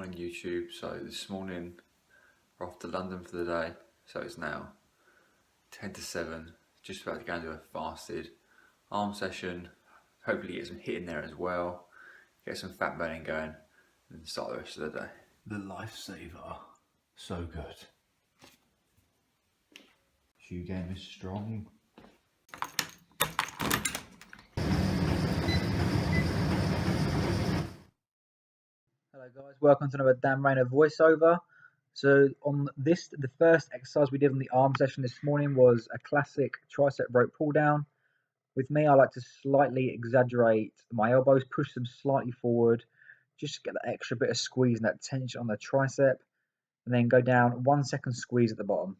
Morning YouTube. So this morning we're off to London for the day, so it's now 10 to 7, just about to go and do a fasted arm session, hopefully get some HIIT in there as well, get some fat burning going and start the rest of the day. The lifesaver, so good. Shoe game is strong. Hello guys, welcome to another Dan Rayner voiceover. So on this, the first exercise we did on the arm session this morning was a classic tricep rope pull down. With me, I like to slightly exaggerate my elbows, push them slightly forward, just to get that extra bit of squeeze and that tension on the tricep, and then go down 1 second squeeze at the bottom.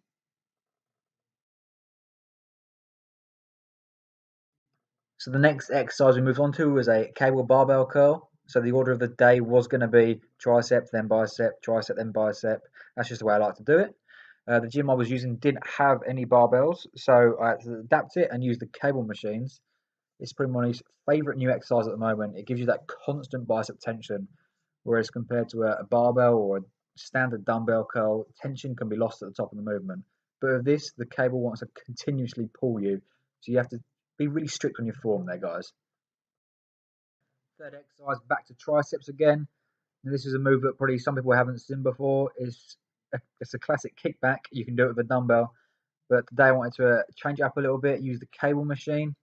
So the next exercise we moved on to was a cable barbell curl. So the order of the day was going to be tricep, then bicep, tricep, then bicep. That's just the way I like to do it. The gym I was using didn't have any barbells, so I had to adapt it and use the cable machines. It's probably my favourite new exercise at the moment. It gives you that constant bicep tension, whereas compared to a barbell or a standard dumbbell curl, tension can be lost at the top of the movement. But with this, the cable wants to continuously pull you, so you have to be really strict on your form there, guys. Third exercise, back to triceps again. Now, this is a move that probably some people haven't seen before. It's a classic kickback. You can do it with a dumbbell, but today I wanted to change it up a little bit, use the cable machine.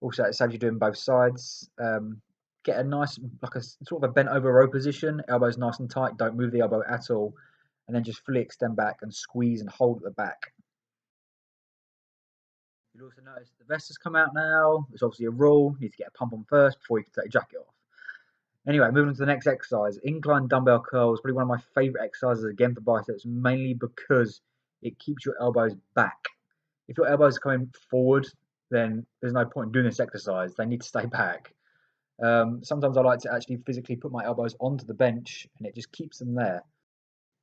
Also, it saves you doing both sides. Get a nice, like a sort of a bent over row position. Elbows nice and tight. Don't move the elbow at all, and then just fully extend back and squeeze and hold at the back. You'll also notice the vest has come out now. It's obviously a rule. You need to get a pump on first before you can take your jacket off. Anyway, moving on to the next exercise. Incline dumbbell curl is probably one of my favourite exercises again for biceps, mainly because it keeps your elbows back. If your elbows are coming forward, then there's no point in doing this exercise. They need to stay back. Sometimes I like to actually physically put my elbows onto the bench and it just keeps them there.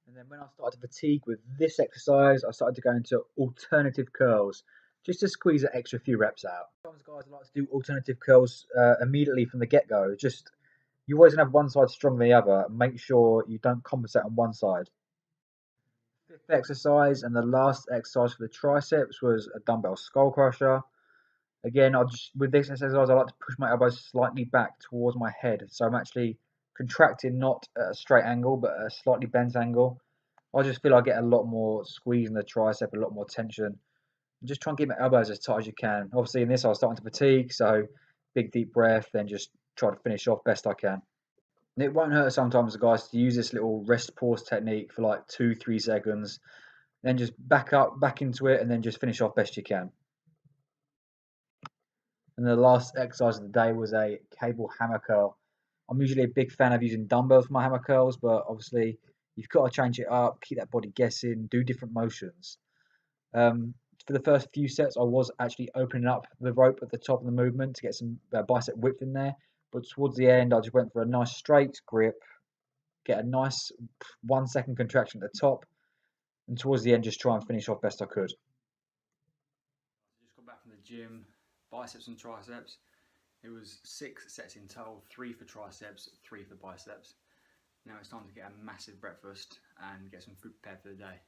And then when I started to fatigue with this exercise, I started to go into alternative curls, just to squeeze an extra few reps out. Sometimes guys like to do alternative curls immediately from the get-go. Just, you always have one side stronger than the other. Make sure you don't compensate on one side. Fifth exercise and the last exercise for the triceps was a dumbbell skull crusher. Again, with this exercise, I like to push my elbows slightly back towards my head. So I'm actually contracting not at a straight angle, but a slightly bent angle. I just feel I get a lot more squeeze in the tricep, a lot more tension. And just try and keep my elbows as tight as you can. Obviously, in this, I was starting to fatigue, so big deep breath, then just try to finish off best I can. And it won't hurt sometimes, guys, to use this little rest pause technique for like 2-3 seconds, then just back up, back into it, and then just finish off best you can. And the last exercise of the day was a cable hammer curl. I'm usually a big fan of using dumbbells for my hammer curls, but obviously you've got to change it up, keep that body guessing, do different motions. For the first few sets, I was actually opening up the rope at the top of the movement to get some bicep width in there. But towards the end, I just went for a nice straight grip, get a nice 1 second contraction at the top, and towards the end, just try and finish off best I could. Just got back from the gym, biceps and triceps. It was 6 sets in total, 3 for triceps, 3 for biceps. Now it's time to get a massive breakfast and get some food prepared for the day.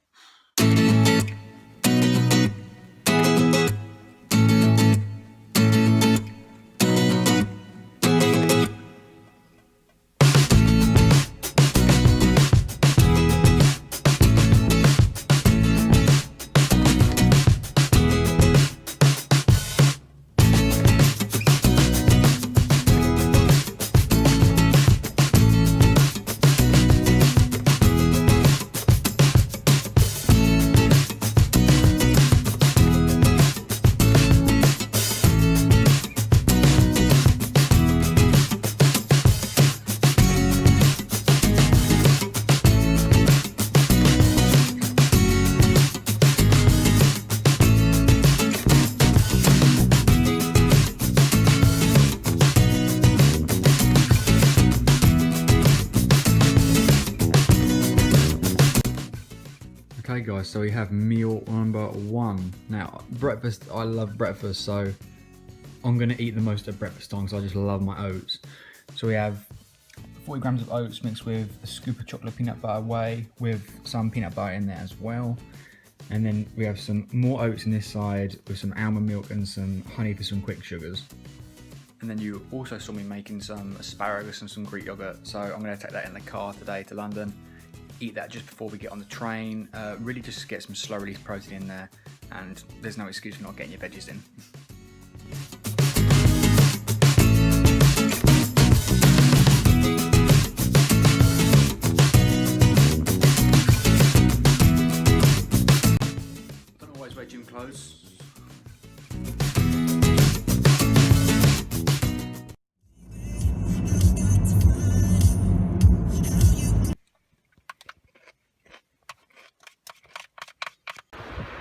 Okay guys, so we have meal number 1. Now, breakfast, I love breakfast, so I'm going to eat the most at breakfast time because I just love my oats. So we have 40 grams of oats mixed with a scoop of chocolate peanut butter whey with some peanut butter in there as well. And then we have some more oats in this side with some almond milk and some honey for some quick sugars. And then you also saw me making some asparagus and some Greek yogurt. So I'm going to take that in the car today to London, eat that just before we get on the train. Really just get some slow release protein in there, and there's no excuse for not getting your veggies in. Don't always wear gym clothes.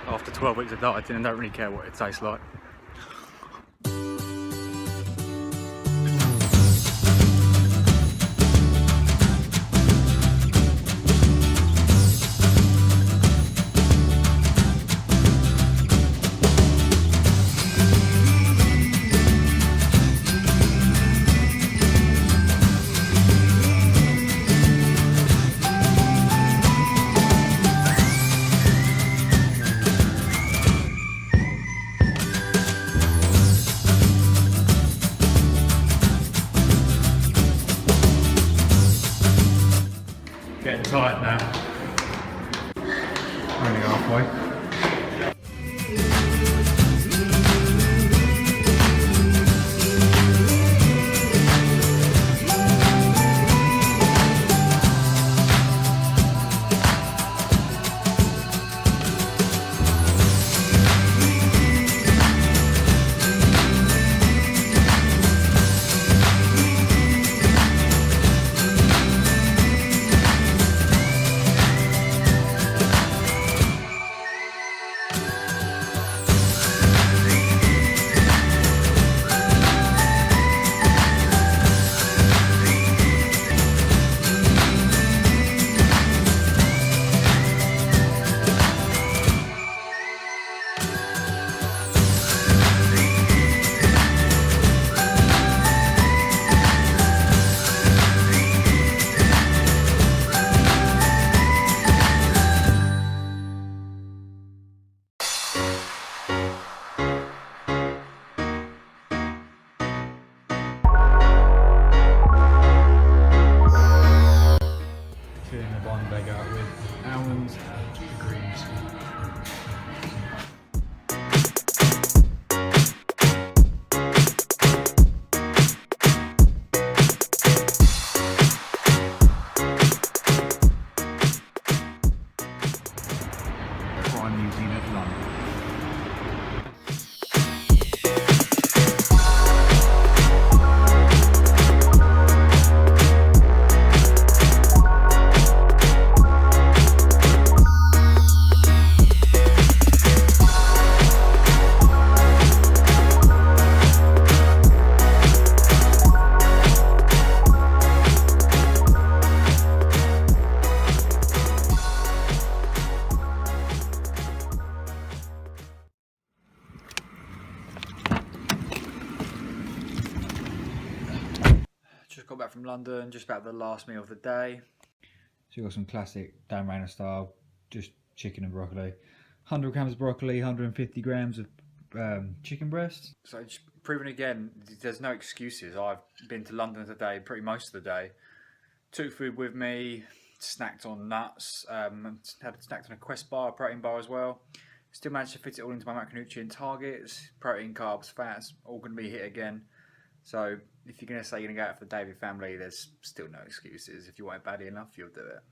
After 12 weeks of dieting, I don't really care what it tastes like. Getting tight now. Only halfway. Filling the bond bag out with almonds and greens. Prime Museum of London. Just got back from London, just about the last meal of the day. So you've got some classic Dan Rayner style, just chicken and broccoli. 100 grams of broccoli, 150 grams of chicken breast. So just proving again, there's no excuses. I've been to London today, pretty most of the day. Took food with me, snacked on nuts, had snacked on a Quest bar, a protein bar as well. Still managed to fit it all into my macronutrient targets, protein, carbs, fats, all going to be hit again. So if you're going to say you're going to go out for the day with your family, there's still no excuses. If you want it badly enough, you'll do it.